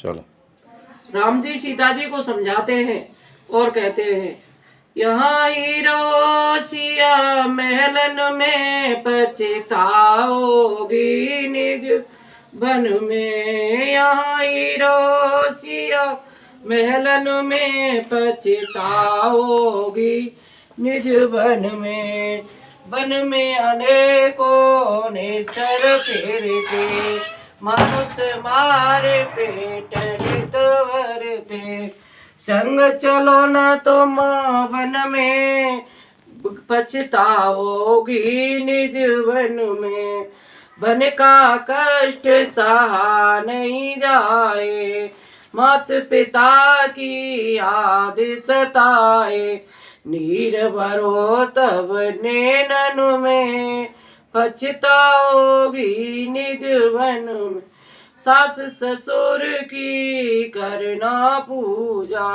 चलो। राम जी सीता जी को समझाते हैं और कहते हैं, यहाँ हीरो सिया महलन में पछताओगी निज बन में। यहाँ हीरो सिया महलन में पछताओगी निज बन में। बन में अनेकों ने सर फेरते, मनुष्य मारे पेट रितवर थे। संग चलो न तुम वन में, पछताओगी निज वन में। वन का कष्ट सहा नहीं जाए, मात पिता की याद सताए। नीर भरो तब नैनन में, पछताओगी निज वन में। सास ससुर की करना पूजा,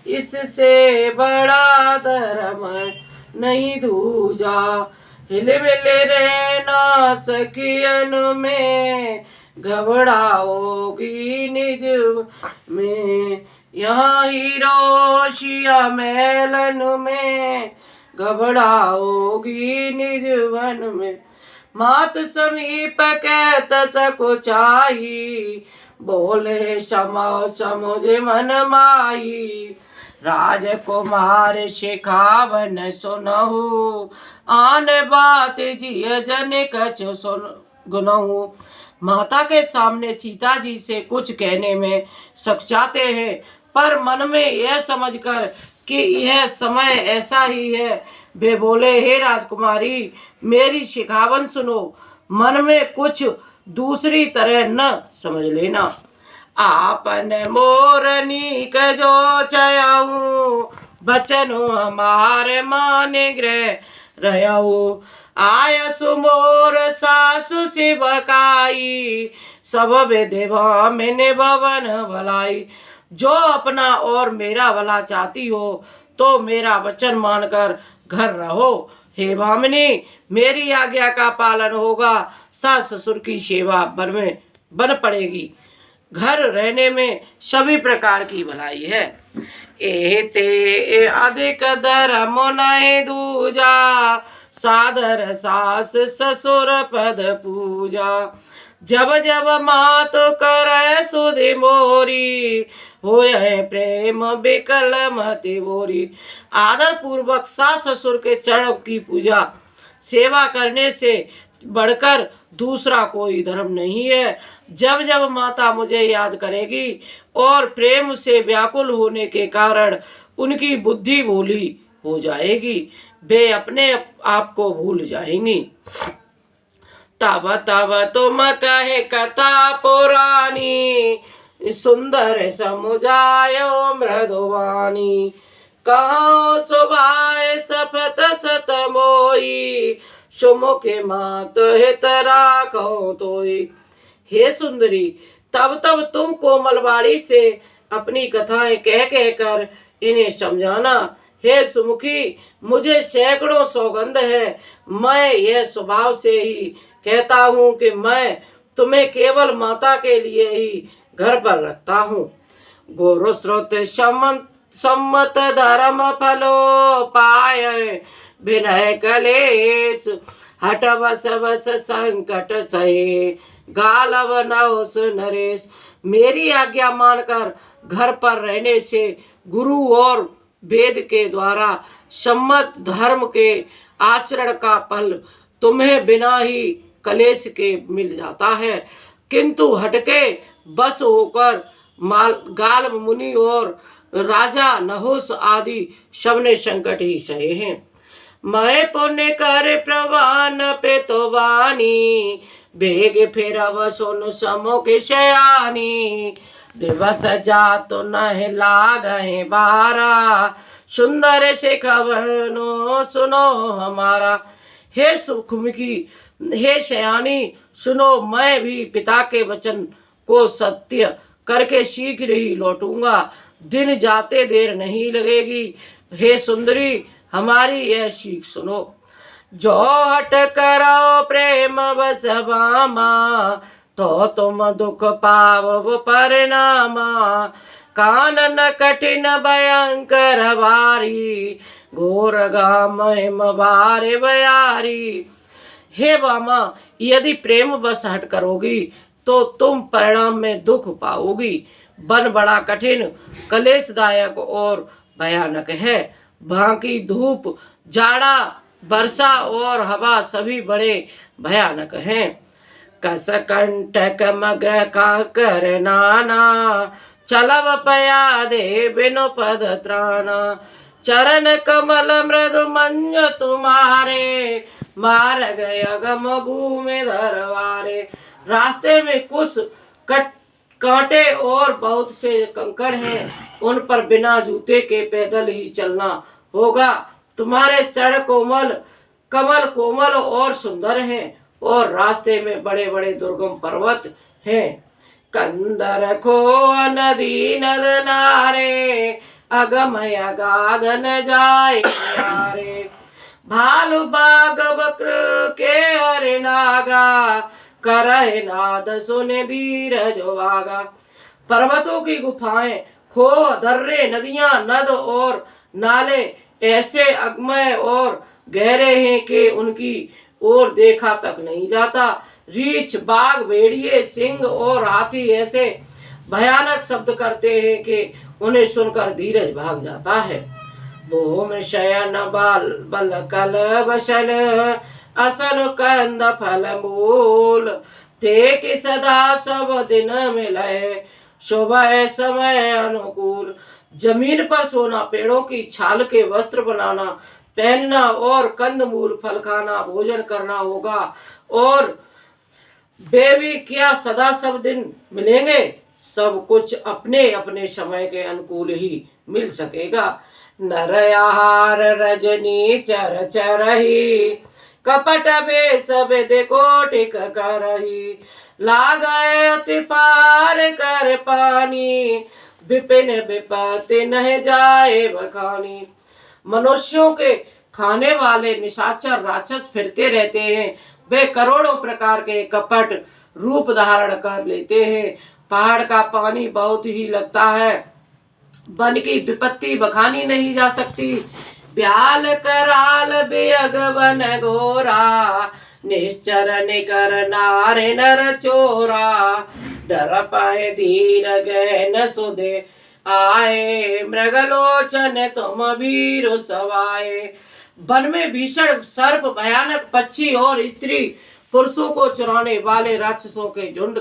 इससे बड़ा धर्म नहीं दूजा। हिलमिल रहना सखियन में, घबराओगी निज में। यहाँ हीरो सिया महलन में, घबराओगी निज वन में। मात समीप कहत सकुचाई, बोले समो समुझ मन माई। राजकुमार शिखावन सुनहु, आन बात जिय जन कछु सुन गुनहु। माता के सामने सीता जी से कुछ कहने में सकचाते हैं, पर मन में यह समझकर कि यह समय ऐसा ही है, वे बोले, हे राजकुमारी मेरी शिखावन सुनो, मन में कुछ दूसरी तरह न समझ लेना। आपन मोरनी का जो चयाऊ, बचन हमारे माने ग्रह रहऊ। आयसु मोर सासु शिवकाई, सब विधिवा मैंने भवन भलाई। जो अपना और मेरा भला चाहती हो तो मेरा वचन मानकर घर रहो। हे भामिनी, मेरी आज्ञा का पालन होगा, सास ससुर की सेवा बन पड़ेगी। घर रहने में सभी प्रकार की भलाई है। एते अधिक धर्म नहीं दूजा, सादर सास ससुर पद पूजा। जब जब मात करे सुधि मोरी, होए प्रेम बिकल मति बोरी। आदर पूर्वक सास ससुर के चरणों की पूजा सेवा करने से बढ़कर दूसरा कोई धर्म नहीं है। जब जब माता मुझे याद करेगी और प्रेम से व्याकुल होने के कारण उनकी बुद्धि भोली हो जाएगी, वे अपने आप को भूल जाएंगी। तब तब तुम कहे कथा पुरानी, सुंदर समुझायो मृदुवानी। कहो सुभाए सपत सत मोई, सुमुख मात हित राखो तोई। हे सुंदरी, तब तब तुम कोमलवाणी से अपनी कथाएं कह कर इन्हें समझाना। हे सुमुखी, मुझे सैकड़ों सौगंध है, मैं यह स्वभाव से ही कहता हूँ कि मैं तुम्हें केवल माता के लिए ही घर पर रखता हूँ। गोरु स्रोत सम्मत धर्म फलो पाए, विनय कलेश हट बस बस संकट सहे, गालव नहुस नरेश। मेरी आज्ञा मानकर घर पर रहने से गुरु और वेद के द्वारा सम्मत धर्म के आचरण का फल तुम्हें बिना ही कलेश के मिल जाता है, किंतु हटके बस होकर गाल्व मुनि और राजा नहुस आदि सबने संकट ही सहे हैं। मैं पुण्य कर प्रवान पे तो वानी, बेग फिर अव सुन समो के शयानी। दिवस जात न लागहे बारा, सुंदर से खवनो सुनो हमारा। हे सुखमुखी, हे शयानी, सुनो, मैं भी पिता के वचन को सत्य करके शीघ्र ही लौटूंगा, दिन जाते देर नहीं लगेगी। हे सुंदरी, हमारी यह सीख सुनो। जो हट करो प्रेम बस बामा, तो तुम दुख पावो परिणामा। कानन कठिन भयंकर भारी, घोर गाम हिम भारे बयारी। हे वामा, यदि प्रेम बस हट करोगी तो तुम परिणाम में दुख पाओगी। वन बड़ा कठिन, कलेशदायक और भयानक है। वहाँ की धूप, जाड़ा, वर्षा और हवा सभी बड़े भयानक हैं। कस कंटक मग का कर नाना, चलव पया दे बिनु पद त्राणा। चरण कमल मृदु मंज तुम्हारे, मार गय अगम भूमि धरवारे। रास्ते में कुछ कांटे और बहुत से कंकड़ हैं, उन पर बिना जूते के पैदल ही चलना होगा। तुम्हारे चरण कमल कोमल और सुंदर हैं, और रास्ते में बड़े बड़े दुर्गम पर्वत हैं। कंदर खो नदी नद नारे, अगमय अगाध न जाए किनारे। भालू बाघ बक्र के हरि नागा, करह नाद सुन धीरज वागा। पर्वतों की गुफाएं, खो, दर्रे, नदियां, नद और नाले ऐसे अगमय और गहरे हैं कि उनकी ओर देखा तक नहीं जाता। रीछ, बाघ, भेड़िए, सिंह और हाथी ऐसे भयानक शब्द करते हैं कि उन्हें सुनकर धीरज भाग जाता है। भूमि शयन बाल बल कल बसन, असन कंद फल मूल। ते कि सदा सब दिन मिले, सुबह समय अनुकूल। जमीन पर सोना, पेड़ों की छाल के वस्त्र बनाना, पहनना और कंद मूल फल खाना, भोजन करना होगा। और वे भी क्या सदा सब दिन मिलेंगे? सब कुछ अपने अपने समय के अनुकूल ही मिल सकेगा। नर आहार रजनी चर चरही, कपट बेस विधि कोटिक करही। लागय अति पार कर पानी, विपिन विपत्ति नह जाए बखानी। मनुष्यों के खाने वाले निशाचर राक्षस फिरते रहते हैं। वे करोड़ों प्रकार के कपट रूप धारण कर लेते हैं। पहाड़ का पानी बहुत ही लगता है, वन की विपत्ति बखानी नहीं जा सकती। ब्याल कराल बेअग वन घोरा, निश्चर निकर नारे नर चोरा। डर पाए धीर गहन सुधे आए, मृगलोचन तुम वीर सवाए। वन में भीषण सर्प, भयानक पक्षी और स्त्री पुरुषों को चुराने वाले राक्षसों के झुंड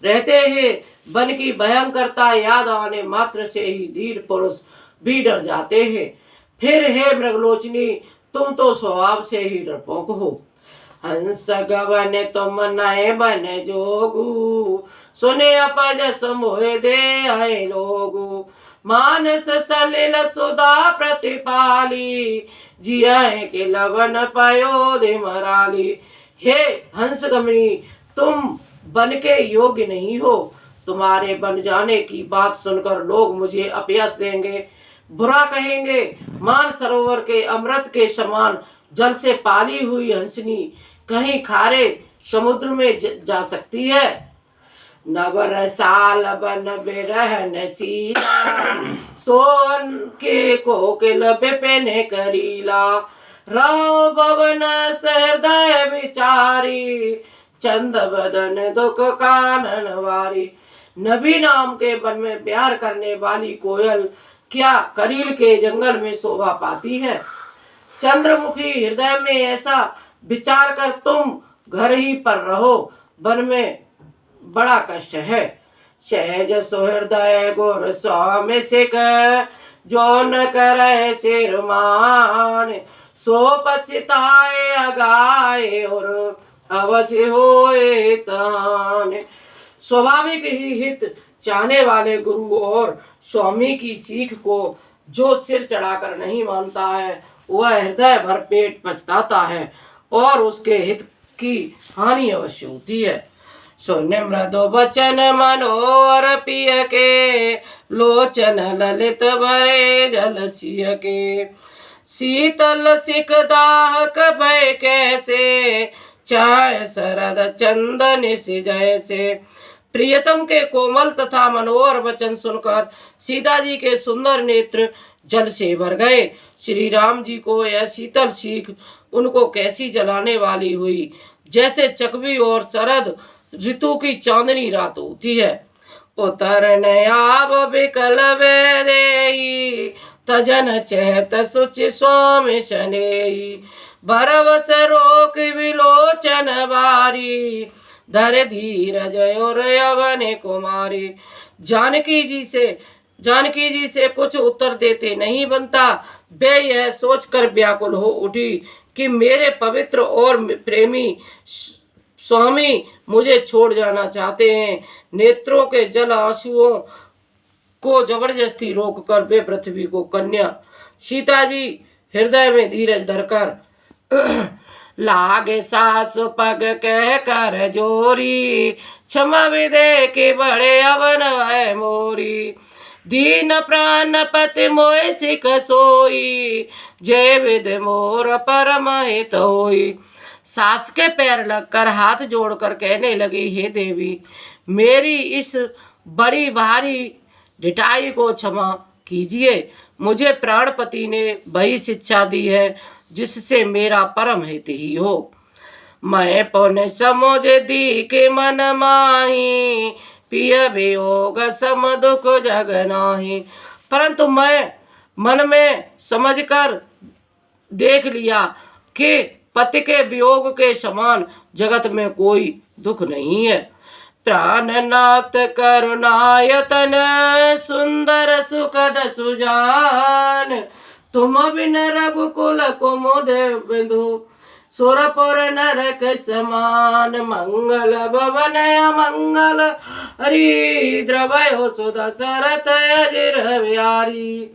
रहते हैं। वन की भयंकरता याद आने मात्र से ही धीर पुरुष भी डर जाते हैं। फिर हे मृगलोचनी, तुम तो स्वभाव से ही डरपोक हो। हंस गवन तुम नए बन जोगू, सुने अपजस मोहे दे आए लोगू। मानस सलिल सुधा प्रतिपाली, जिया के लवन पयो दे मराली। हे हंस गमनी, तुम बन के योग्य नहीं हो। तुम्हारे बन जाने की बात सुनकर लोग मुझे अपयश देंगे, बुरा कहेंगे। मान सरोवर के अमृत के समान जल से पाली हुई हंसनी कहीं खारे समुद्र में जा सकती है? नवर साल बन बिरहन सीला, सोन के कोकिल बिपिन करीला। रहो भवन सहृदय विचारी, चंद बदन दुख कानन वारी। नबी नाम के वन में प्यार करने वाली कोयल क्या करील के जंगल में शोभा पाती है? चंद्रमुखी हृदय में ऐसा विचार कर तुम घर ही पर रहो, वन में बड़ा कष्ट है। सहज सुहृदय गुर स्वामी सिख, जो न करे सिरमान। सो पछताए अगाए और अवश्य होए तान। स्वाभाविक ही हित चाहने वाले गुरु और स्वामी की सीख को जो सिर चढ़ाकर नहीं मानता है, वह हृदय भर पेट पछताता है और उसके हित की हानि अवश्य होती है। सुन मृदु बचन मनोहर पिय के, लोचन ललित भरे जल सिय के। शीतल सिख दाहक भय कैसे, चाय शरद चंदन से जैसे। प्रियतम के कोमल तथा मनोहर वचन सुनकर सीता जी के सुंदर नेत्र जल से भर गए। श्री राम जी को यह शीतल सीख उनको कैसी जलाने वाली हुई, जैसे चकवी और शरद ऋतु की चांदनी रात होती है। उतर नयाब बिकल वेदेई तजन चहत सुच सोम शनेई। बरवस रोक विलोचन बारी धर धीरज और यवन कुमारी। जानकी जी से कुछ उत्तर देते नहीं बनता। वे यह सोचकर व्याकुल हो उठी कि मेरे पवित्र और प्रेमी स्वामी मुझे छोड़ जाना चाहते हैं। नेत्रों के जल आंसुओं को जबरदस्ती रोककर वे पृथ्वी को कन्या सीता जी हृदय में धीरज धरकर लागे सास पग कह कर जोरी। क्षमा विदे के बड़े अवन है मोरी। दीन प्राण पति मोय सिख सोई। जय विद मोर परम हित होई। सास के पैर लगकर हाथ जोड़कर कहने लगी, हे देवी, मेरी इस बड़ी भारी ढिठाई को क्षमा कीजिए। मुझे प्राणपति ने वही शिक्षा दी है जिससे मेरा परम हित ही हो। मैं पुण्य समझ दी के मन माही। पिय वियोग सम दुख जग नाही। परंतु मैं मन में समझकर देख लिया कि पति के वियोग के समान जगत में कोई दुख नहीं है। प्राणनाथ करुणायतन सुंदर सुखद सुजान। तुम बिन रघुकुल कुमुद बिंदु। सुरपुर नरक समान। मंगल भवन मंगल हरि द्रवयो सुधा सरत अजिर बिहारी।